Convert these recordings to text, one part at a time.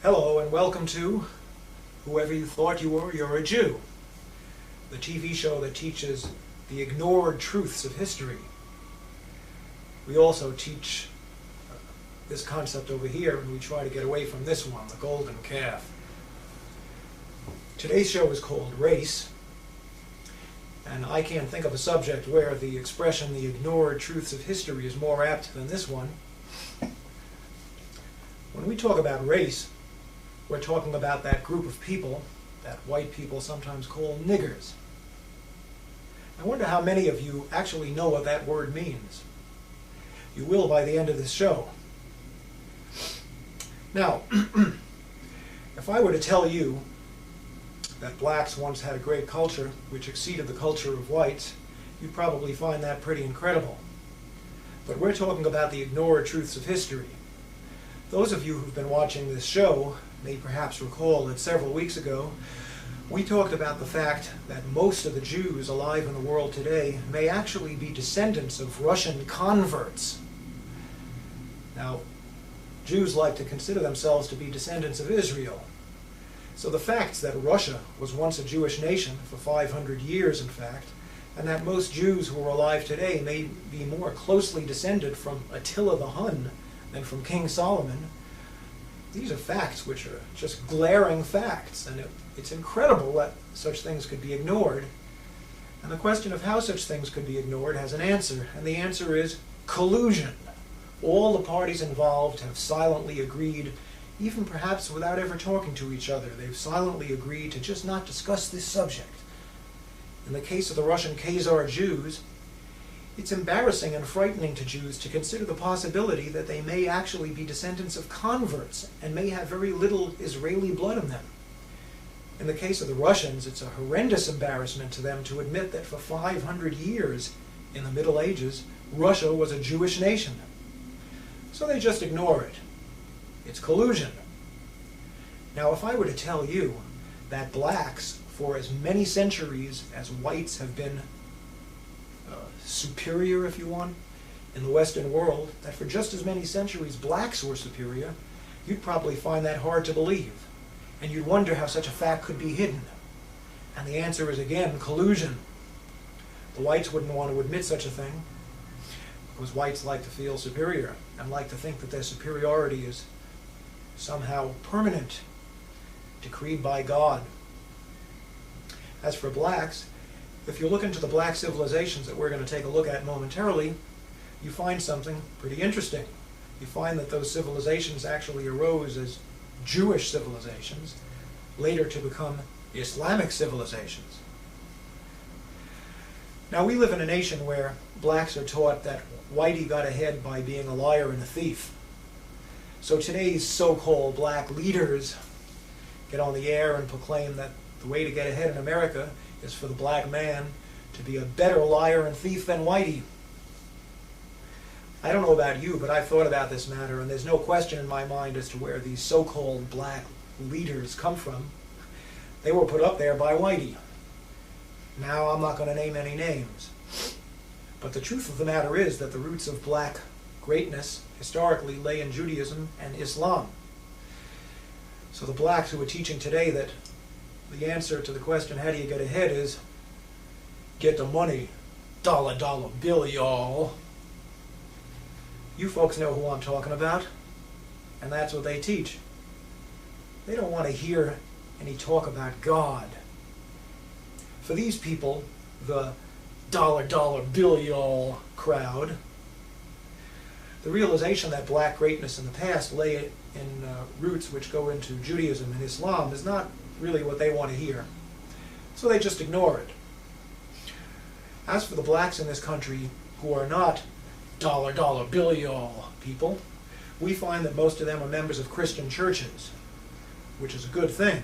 Hello and welcome to Whoever You Thought You Were, You're a Jew, the TV show that teaches the ignored truths of history. We also teach this concept over here, and we try to get away from this one, the golden calf. Today's show is called Race, and I can't think of a subject where the expression the ignored truths of history is more apt than this one. When we talk about race, we're talking about that group of people that white people sometimes call niggers. I wonder how many of you actually know what that word means. You will by the end of this show. Now, if I were to tell you that blacks once had a great culture which exceeded the culture of whites, you'd probably find that pretty incredible. But we're talking about the ignored truths of history. Those of you who've been watching this show may perhaps recall that several weeks ago we talked about the fact that most of the Jews alive in the world today may actually be descendants of Russian converts. Now, Jews like to consider themselves to be descendants of Israel. So the facts that Russia was once a Jewish nation for 500 years, in fact, and that most Jews who are alive today may be more closely descended from Attila the Hun than from King Solomon, these are facts which are just glaring facts, and it's incredible that such things could be ignored. And the question of how such things could be ignored has an answer, and the answer is collusion. All the parties involved have silently agreed, even perhaps without ever talking to each other, they've silently agreed to just not discuss this subject. In the case of the Russian Khazar Jews, it's embarrassing and frightening to Jews to consider the possibility that they may actually be descendants of converts and may have very little Israeli blood in them. In the case of the Russians, it's a horrendous embarrassment to them to admit that for 500 years in the Middle Ages, Russia was a Jewish nation. So they just ignore it. It's collusion. Now, if I were to tell you that blacks, for as many centuries as whites have been superior, if you want, in the Western world, that for just as many centuries blacks were superior, you'd probably find that hard to believe. And you'd wonder how such a fact could be hidden. And the answer is, again, collusion. The whites wouldn't want to admit such a thing, because whites like to feel superior and like to think that their superiority is somehow permanent, decreed by God. As for blacks, if you look into the black civilizations that we're going to take a look at momentarily, you find something pretty interesting. You find that those civilizations actually arose as Jewish civilizations, later to become Islamic civilizations. Now, we live in a nation where blacks are taught that whitey got ahead by being a liar and a thief. So today's so-called black leaders get on the air and proclaim that the way to get ahead in America is for the black man to be a better liar and thief than whitey. I don't know about you, but I've thought about this matter, and there's no question in my mind as to where these so-called black leaders come from. They were put up there by whitey. Now, I'm not going to name any names. But the truth of the matter is that the roots of black greatness historically lay in Judaism and Islam. So the blacks who are teaching today that the answer to the question, how do you get ahead, is get the money, dollar bill, y'all. You folks know who I'm talking about, and that's what they teach. They don't want to hear any talk about God. For these people, the dollar bill, y'all crowd, the realization that black greatness in the past lay in roots which go into Judaism and Islam is not really what they want to hear. So they just ignore it. As for the blacks in this country who are not dollar bill y'all people, we find that most of them are members of Christian churches, which is a good thing,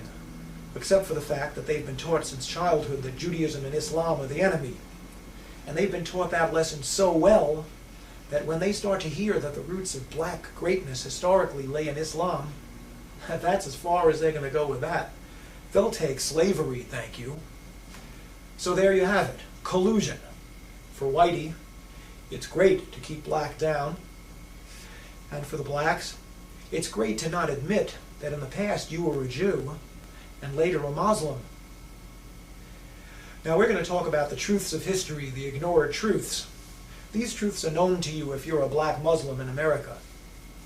except for the fact that they've been taught since childhood that Judaism and Islam are the enemy. And they've been taught that lesson so well that when they start to hear that the roots of black greatness historically lay in Islam, that's as far as they're going to go with that. They'll take slavery, thank you. So there you have it, collusion. For whitey, it's great to keep black down. And for the blacks, it's great to not admit that in the past you were a Jew and later a Muslim. Now we're going to talk about the truths of history, the ignored truths. These truths are known to you if you're a black Muslim in America.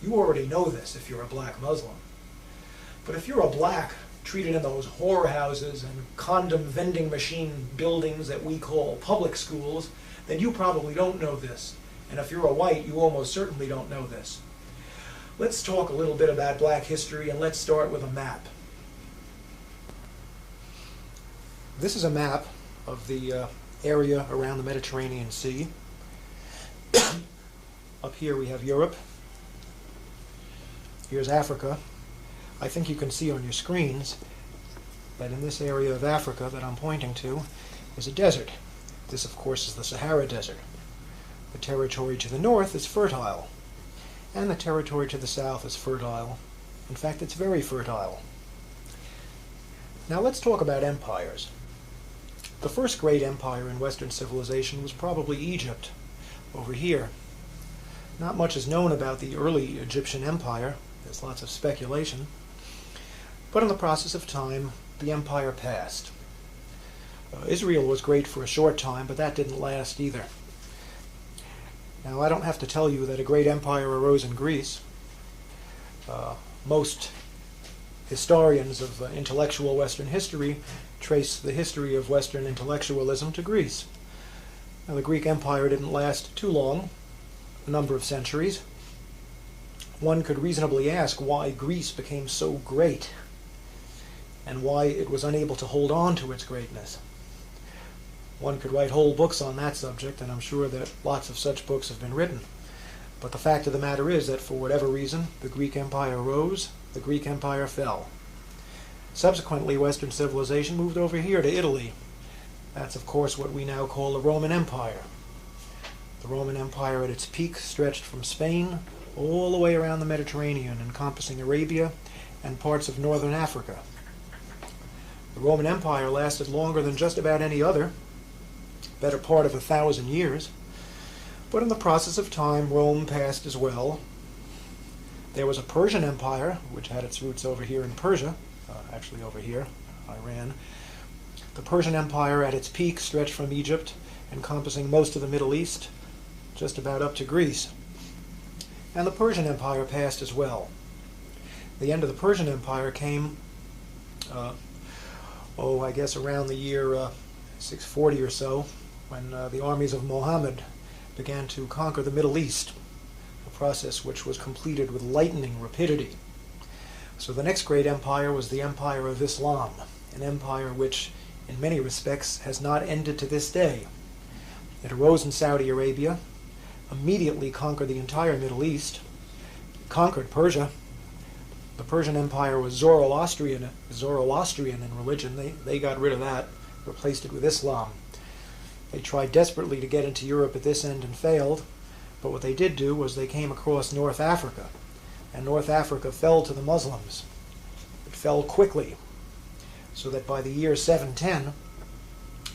You already know this if you're a black Muslim. But if you're a black treated in those whorehouses and condom vending machine buildings that we call public schools, then you probably don't know this. And if you're a white, you almost certainly don't know this. Let's talk a little bit about black history, and let's start with a map. This is a map of the area around the Mediterranean Sea. Up here we have Europe. Here's Africa. I think you can see on your screens that in this area of Africa that I'm pointing to is a desert. This, of course, is the Sahara Desert. The territory to the north is fertile, and the territory to the south is fertile. In fact, it's very fertile. Now let's talk about empires. The first great empire in Western civilization was probably Egypt, over here. Not much is known about the early Egyptian empire. There's lots of speculation. But in the process of time, the empire passed. Israel was great for a short time, but that didn't last either. Now, I don't have to tell you that a great empire arose in Greece. Most historians of intellectual Western history trace the history of Western intellectualism to Greece. Now, the Greek Empire didn't last too long, a number of centuries. One could reasonably ask why Greece became so great and why it was unable to hold on to its greatness. One could write whole books on that subject, and I'm sure that lots of such books have been written. But the fact of the matter is that for whatever reason, the Greek Empire rose, the Greek Empire fell. Subsequently, Western civilization moved over here to Italy. That's, of course, what we now call the Roman Empire. The Roman Empire at its peak stretched from Spain all the way around the Mediterranean, encompassing Arabia and parts of northern Africa. The Roman Empire lasted longer than just about any other, better part of 1,000 years. But in the process of time, Rome passed as well. There was a Persian Empire, which had its roots over here in Persia, actually over here, Iran. The Persian Empire at its peak stretched from Egypt, encompassing most of the Middle East, just about up to Greece. And the Persian Empire passed as well. The end of the Persian Empire came, I guess around the year 640 or so, when the armies of Muhammad began to conquer the Middle East, a process which was completed with lightning rapidity. So the next great empire was the Empire of Islam, an empire which, in many respects, has not ended to this day. It arose in Saudi Arabia, immediately conquered the entire Middle East, conquered Persia. The Persian Empire was Zoroastrian in religion. They got rid of that, replaced it with Islam. They tried desperately to get into Europe at this end and failed, but what they did do was they came across North Africa, and North Africa fell to the Muslims. It fell quickly, so that by the year 710,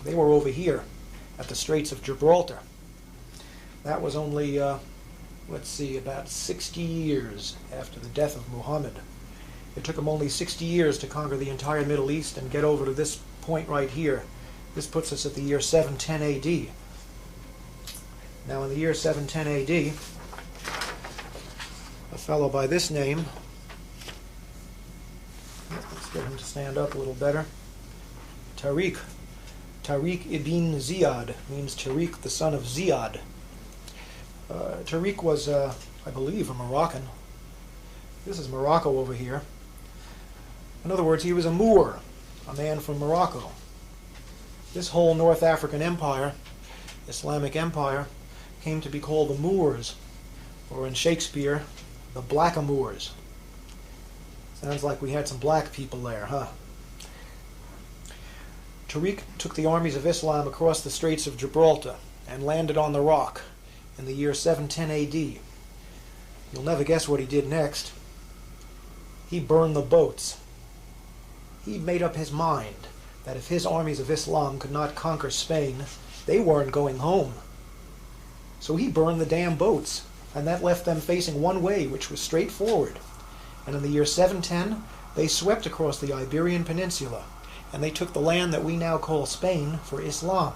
they were over here at the Straits of Gibraltar. That was only, about 60 years after the death of Muhammad. It took them only 60 years to conquer the entire Middle East and get over to this point right here. This puts us at the year 710 AD. Now in the year 710 AD, a fellow by this name, let's get him to stand up a little better, Tariq ibn Ziyad, means Tariq the son of Ziyad. Tariq was, I believe, a Moroccan. This is Morocco over here. In other words, he was a Moor, a man from Morocco. This whole North African empire, Islamic empire, came to be called the Moors, or in Shakespeare, the Blackamoors. Sounds like we had some black people there, huh? Tariq took the armies of Islam across the Straits of Gibraltar and landed on the Rock in the year 710 AD. You'll never guess what he did next. He burned the boats. He'd made up his mind that if his armies of Islam could not conquer Spain, they weren't going home. So he burned the damn boats, and that left them facing one way, which was straight forward. And in the year 710, they swept across the Iberian Peninsula, and they took the land that we now call Spain for Islam.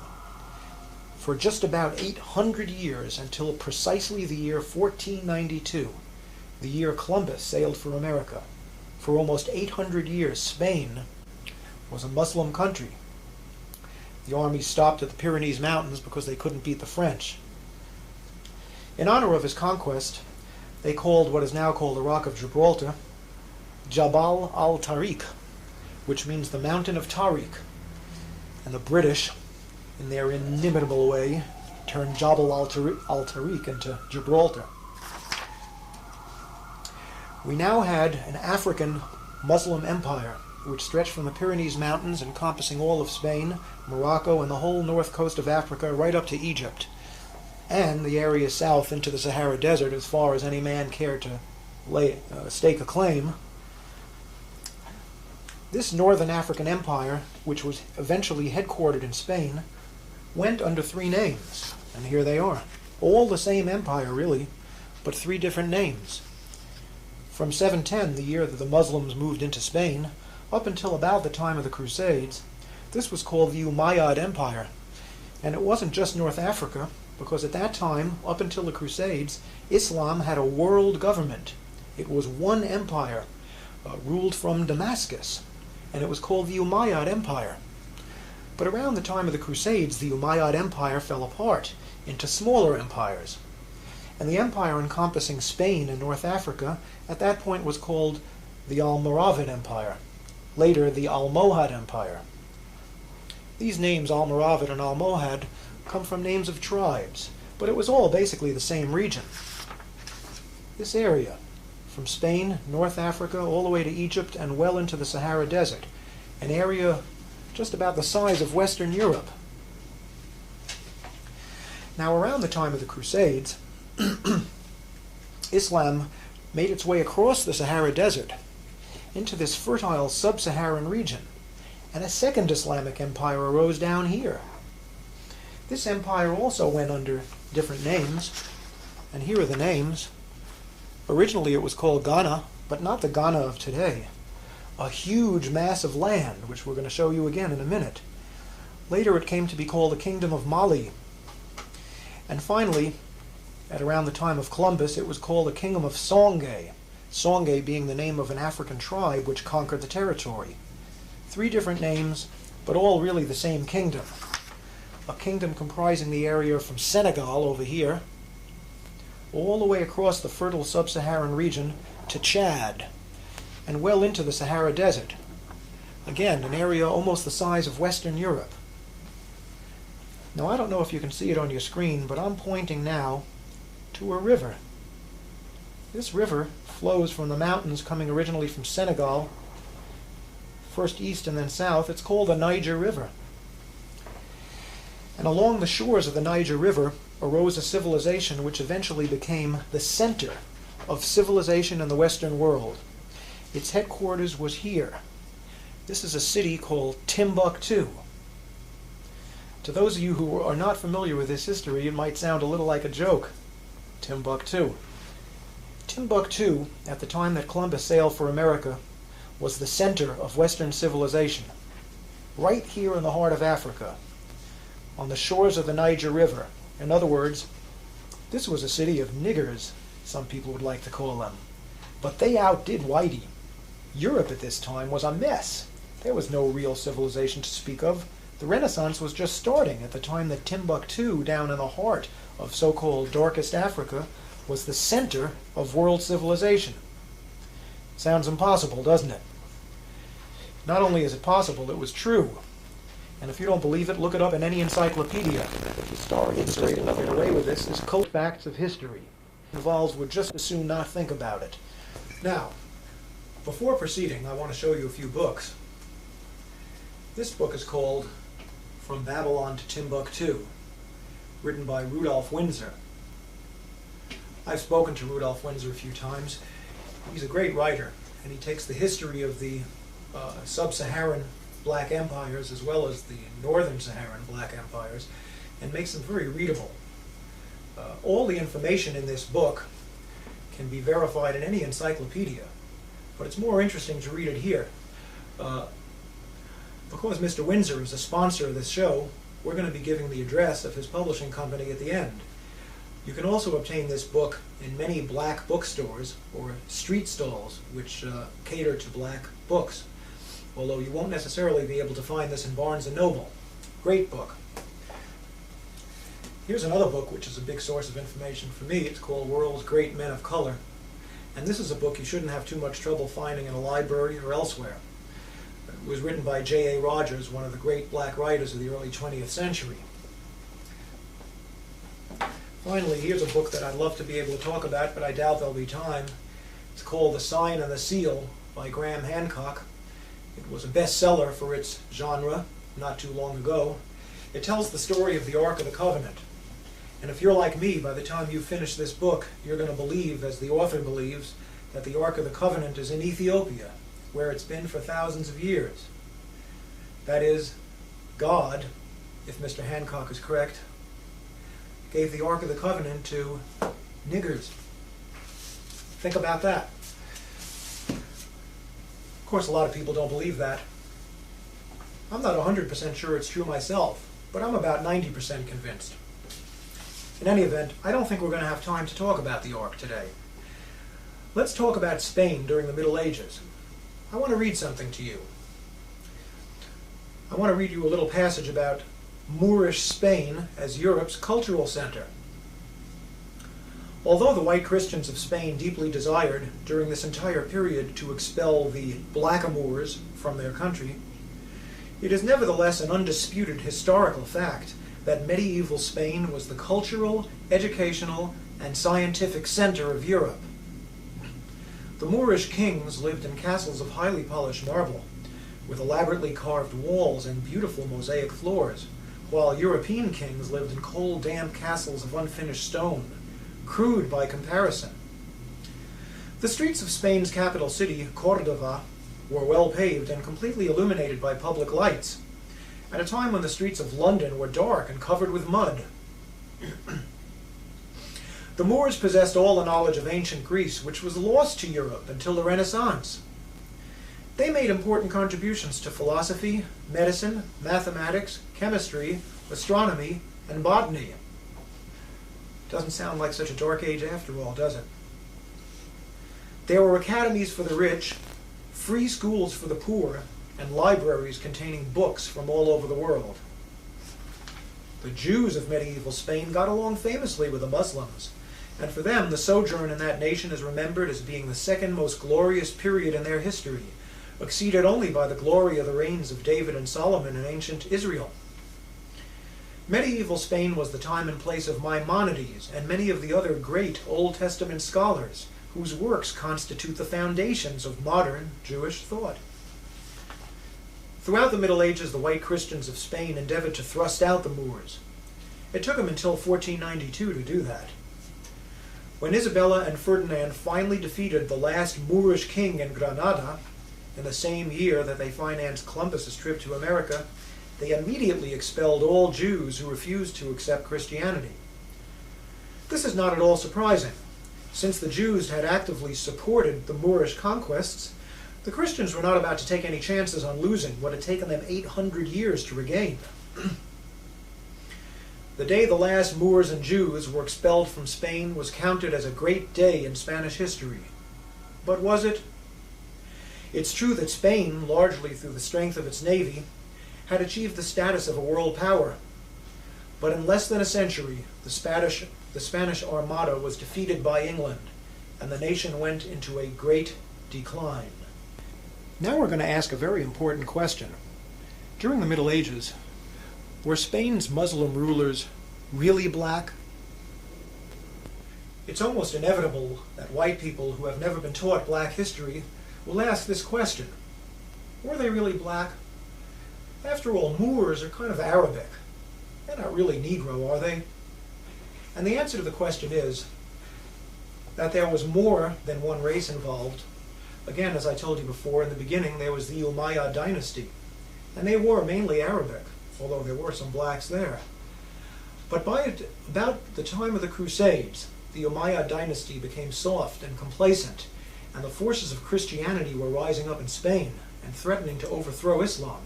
For just about 800 years, until precisely the year 1492, the year Columbus sailed for America. For almost 800 years, Spain was a Muslim country. The army stopped at the Pyrenees Mountains because they couldn't beat the French. In honor of his conquest, they called what is now called the Rock of Gibraltar Jabal al-Tariq, which means the Mountain of Tariq. And the British, in their inimitable way, turned Jabal al-Tariq into Gibraltar. We now had an African Muslim empire which stretched from the Pyrenees Mountains, encompassing all of Spain, Morocco, and the whole north coast of Africa right up to Egypt, and the area south into the Sahara Desert as far as any man cared to stake a claim. This northern African empire, which was eventually headquartered in Spain, went under three names, and here they are. All the same empire, really, but three different names. From 710, the year that the Muslims moved into Spain, up until about the time of the Crusades, this was called the Umayyad Empire. And it wasn't just North Africa, because at that time, up until the Crusades, Islam had a world government. It was one empire, ruled from Damascus, and it was called the Umayyad Empire. But around the time of the Crusades, the Umayyad Empire fell apart into smaller empires. And the empire encompassing Spain and North Africa at that point was called the Almoravid Empire, later the Almohad Empire. These names, Almoravid and Almohad, come from names of tribes, but it was all basically the same region. This area, from Spain, North Africa, all the way to Egypt, and well into the Sahara Desert, an area just about the size of Western Europe. Now, around the time of the Crusades, Islam made its way across the Sahara Desert into this fertile sub-Saharan region, and a second Islamic empire arose down here. This empire also went under different names, and here are the names. Originally it was called Ghana, but not the Ghana of today. A huge mass of land, which we're going to show you again in a minute. Later it came to be called the Kingdom of Mali. And finally, at around the time of Columbus, it was called the Kingdom of Songhai, Songhai being the name of an African tribe which conquered the territory. Three different names, but all really the same kingdom. A kingdom comprising the area from Senegal over here, all the way across the fertile sub-Saharan region to Chad, and well into the Sahara Desert. Again, an area almost the size of Western Europe. Now, I don't know if you can see it on your screen, but I'm pointing now to a river. This river flows from the mountains coming originally from Senegal, first east and then south. It's called the Niger River. And along the shores of the Niger River arose a civilization which eventually became the center of civilization in the Western world. Its headquarters was here. This is a city called Timbuktu. To those of you who are not familiar with this history, it might sound a little like a joke. Timbuktu. Timbuktu, at the time that Columbus sailed for America, was the center of Western civilization. Right here in the heart of Africa, on the shores of the Niger River. In other words, this was a city of niggers, some people would like to call them. But they outdid Whitey. Europe at this time was a mess. There was no real civilization to speak of. The Renaissance was just starting at the time that Timbuktu, down in the heart of so-called darkest Africa, was the center of world civilization. Sounds impossible, doesn't it? Not only is it possible, it was true. And if you don't believe it, look it up in any encyclopedia. Historians say another way with this is cult facts of history. Involved would just as soon not think about it. Now, before proceeding, I want to show you a few books. This book is called From Babylon to Timbuktu, written by Rudolph Windsor. I've spoken to Rudolph Windsor a few times. He's a great writer, and he takes the history of the sub-Saharan black empires as well as the northern Saharan black empires and makes them very readable. All the information in this book can be verified in any encyclopedia, but it's more interesting to read it here. Because Mr. Windsor is a sponsor of this show, we're going to be giving the address of his publishing company at the end. You can also obtain this book in many black bookstores or street stalls which cater to black books, although you won't necessarily be able to find this in Barnes & Noble. Great book. Here's another book which is a big source of information for me. It's called World's Great Men of Color. And this is a book you shouldn't have too much trouble finding in a library or elsewhere. It was written by J.A. Rogers, one of the great black writers of the early 20th century. Finally, here's a book that I'd love to be able to talk about, but I doubt there'll be time. It's called The Sign and the Seal by Graham Hancock. It was a bestseller for its genre not too long ago. It tells the story of the Ark of the Covenant. And if you're like me, by the time you finish this book, you're going to believe, as the author believes, that the Ark of the Covenant is in Ethiopia, where it's been for thousands of years. That is, God, if Mr. Hancock is correct, gave the Ark of the Covenant to niggers. Think about that. Of course, a lot of people don't believe that. I'm not 100% sure it's true myself, but I'm about 90% convinced. In any event, I don't think we're going to have time to talk about the Ark today. Let's talk about Spain during the Middle Ages. I want to read something to you. I want to read you a little passage about Moorish Spain as Europe's cultural center. Although the white Christians of Spain deeply desired, during this entire period, to expel the blackamoors from their country, it is nevertheless an undisputed historical fact that medieval Spain was the cultural, educational, and scientific center of Europe. The Moorish kings lived in castles of highly polished marble, with elaborately carved walls and beautiful mosaic floors, while European kings lived in cold, damp castles of unfinished stone, crude by comparison. The streets of Spain's capital city, Córdoba, were well paved and completely illuminated by public lights, at a time when the streets of London were dark and covered with mud. The Moors possessed all the knowledge of ancient Greece, which was lost to Europe until the Renaissance. They made important contributions to philosophy, medicine, mathematics, chemistry, astronomy, and botany. Doesn't sound like such a dark age after all, does it? There were academies for the rich, free schools for the poor, and libraries containing books from all over the world. The Jews of medieval Spain got along famously with the Muslims, and for them the sojourn in that nation is remembered as being the second most glorious period in their history, exceeded only by the glory of the reigns of David and Solomon in ancient Israel. Medieval Spain was the time and place of Maimonides and many of the other great Old Testament scholars, whose works constitute the foundations of modern Jewish thought. Throughout the Middle Ages, the white Christians of Spain endeavored to thrust out the Moors. It took them until 1492 to do that. When Isabella and Ferdinand finally defeated the last Moorish king in Granada, in the same year that they financed Columbus's trip to America, they immediately expelled all Jews who refused to accept Christianity. This is not at all surprising. Since the Jews had actively supported the Moorish conquests, the Christians were not about to take any chances on losing what had taken them 800 years to regain. The day the last Moors and Jews were expelled from Spain was counted as a great day in Spanish history. But was it? It's true that Spain, largely through the strength of its navy, had achieved the status of a world power. But in less than a century, the Spanish Armada was defeated by England, and the nation went into a great decline. Now we're going to ask a very important question. During the Middle Ages, were Spain's Muslim rulers really black? It's almost inevitable that white people who have never been taught black history will ask this question. Were they really black? After all, Moors are kind of Arabic. They're not really Negro, are they? And the answer to the question is that there was more than one race involved. Again, as I told you before, in the beginning there was the Umayyad dynasty, and they were mainly Arabic, although there were some blacks there. But by about the time of the Crusades, the Umayyad dynasty became soft and complacent, and the forces of Christianity were rising up in Spain and threatening to overthrow Islam.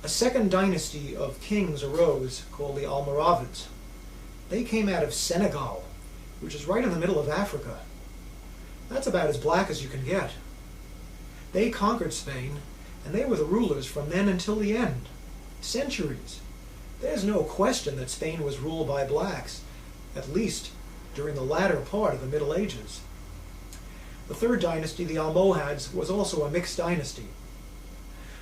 A second dynasty of kings arose called the Almoravids. They came out of Senegal, which is right in the middle of Africa. That's about as black as you can get. They conquered Spain, and they were the rulers from then until the end. Centuries. There's no question that Spain was ruled by blacks, at least during the latter part of the Middle Ages. The third dynasty, the Almohads, was also a mixed dynasty.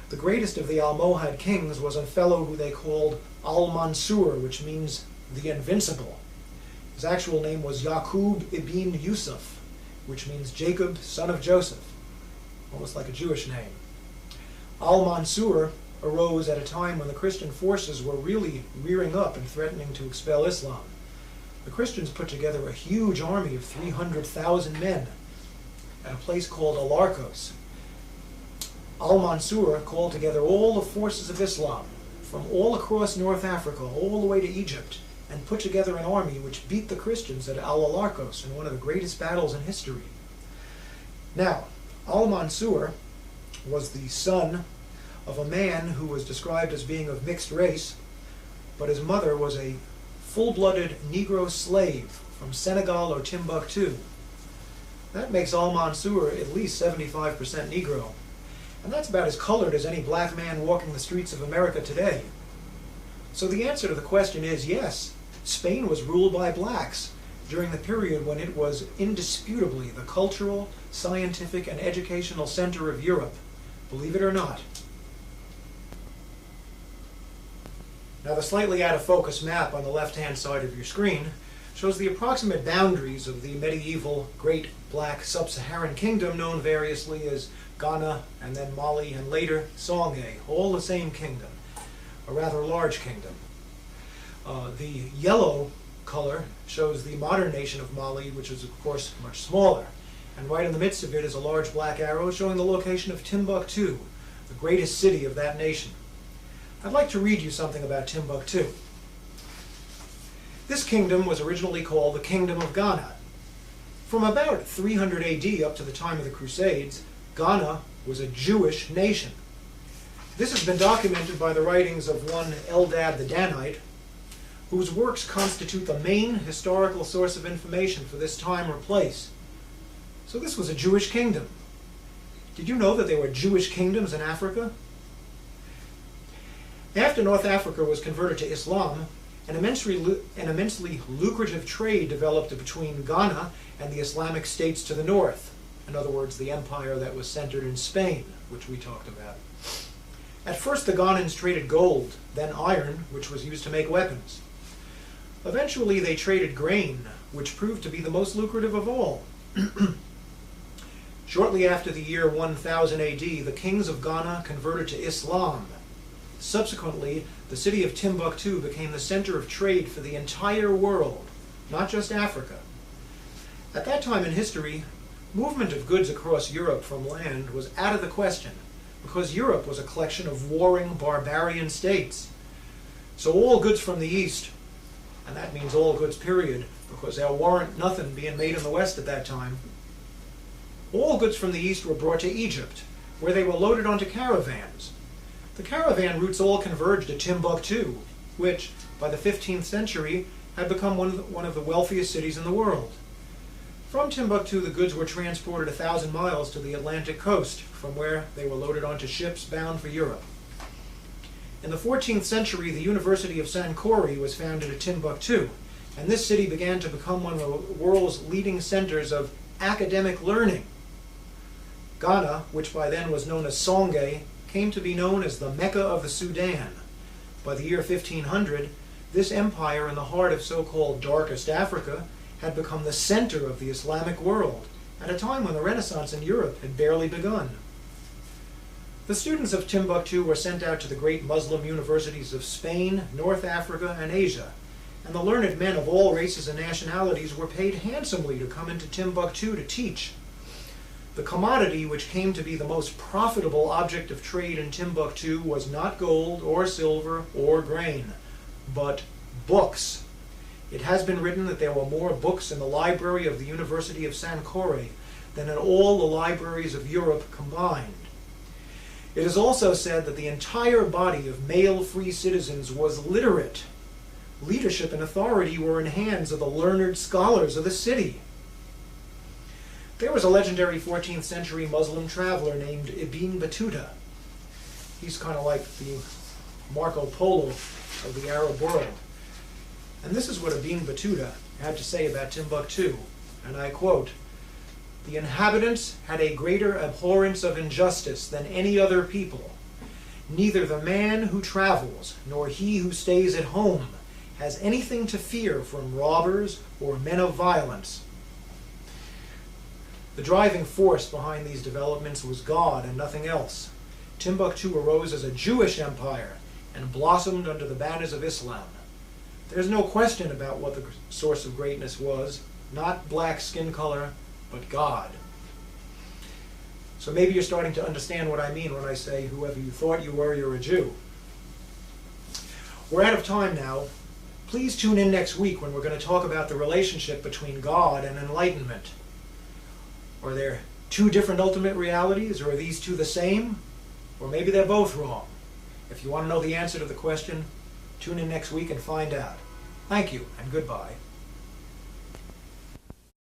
The greatest of the Almohad kings was a fellow who they called Al-Mansur, which means the Invincible. His actual name was Yaqub ibn Yusuf, which means Jacob, son of Joseph, almost like a Jewish name. Al-Mansur arose at a time when the Christian forces were really rearing up and threatening to expel Islam. The Christians put together a huge army of 300,000 men at a place called Alarcos. Al-Mansur called together all the forces of Islam from all across North Africa, all the way to Egypt, and put together an army which beat the Christians at Al-Alarcos in one of the greatest battles in history. Now, Al-Mansur was the son of a man who was described as being of mixed race, but his mother was a full-blooded Negro slave from Senegal or Timbuktu. That makes Al-Mansur at least 75% Negro. And that's about as colored as any black man walking the streets of America today. So the answer to the question is yes, Spain was ruled by blacks during the period when it was indisputably the cultural, scientific, and educational center of Europe, believe it or not. Now the slightly out of focus map on the left-hand side of your screen shows the approximate boundaries of the medieval Great Black Sub-Saharan Kingdom, known variously as Ghana, and then Mali, and later Songhai, all the same kingdom, a rather large kingdom. The yellow color shows the modern nation of Mali, which is of course much smaller, and right in the midst of it is a large black arrow showing the location of Timbuktu, the greatest city of that nation. I'd like to read you something about Timbuktu. This kingdom was originally called the Kingdom of Ghana. From about 300 AD up to the time of the Crusades, Ghana was a Jewish nation. This has been documented by the writings of one Eldad the Danite, whose works constitute the main historical source of information for this time or place. So this was a Jewish kingdom. Did you know that there were Jewish kingdoms in Africa? After North Africa was converted to Islam, an immensely lucrative trade developed between Ghana and the Islamic states to the north. In other words, the empire that was centered in Spain, which we talked about. At first the Ghanans traded gold, then iron, which was used to make weapons. Eventually they traded grain, which proved to be the most lucrative of all. Shortly after the year 1000 AD, the kings of Ghana converted to Islam. Subsequently, the city of Timbuktu became the center of trade for the entire world, not just Africa. At that time in history, movement of goods across Europe from land was out of the question, because Europe was a collection of warring barbarian states. So all goods from the east, and that means all goods period, because there weren't nothing being made in the west at that time, all goods from the east were brought to Egypt, where they were loaded onto caravans. The caravan routes all converged at Timbuktu, which, by the 15th century, had become one of the wealthiest cities in the world. From Timbuktu, the goods were transported 1,000 miles to the Atlantic coast, from where they were loaded onto ships bound for Europe. In the 14th century, the University of Sankore was founded at Timbuktu, and this city began to become one of the world's leading centers of academic learning. Ghana, which by then was known as Songhai, came to be known as the Mecca of the Sudan. By the year 1500, this empire in the heart of so-called darkest Africa had become the center of the Islamic world, at a time when the Renaissance in Europe had barely begun. The students of Timbuktu were sent out to the great Muslim universities of Spain, North Africa, and Asia, and the learned men of all races and nationalities were paid handsomely to come into Timbuktu to teach. The commodity which came to be the most profitable object of trade in Timbuktu was not gold or silver or grain, but books. It has been written that there were more books in the library of the University of Sankore than in all the libraries of Europe combined. It is also said that the entire body of male free citizens was literate. Leadership and authority were in hands of the learned scholars of the city. There was a legendary 14th century Muslim traveler named Ibn Battuta. He's kind of like the Marco Polo of the Arab world. And this is what Ibn Battuta had to say about Timbuktu, and I quote, "The inhabitants had a greater abhorrence of injustice than any other people. Neither the man who travels nor he who stays at home has anything to fear from robbers or men of violence." The driving force behind these developments was God and nothing else. Timbuktu arose as a Jewish empire and blossomed under the banners of Islam. There's no question about what the source of greatness was, not black skin color, but God. So maybe you're starting to understand what I mean when I say, whoever you thought you were, you're a Jew. We're out of time now. Please tune in next week when we're going to talk about the relationship between God and enlightenment. Are there two different ultimate realities, or are these two the same? Or maybe they're both wrong. If you want to know the answer to the question, tune in next week and find out. Thank you, and goodbye.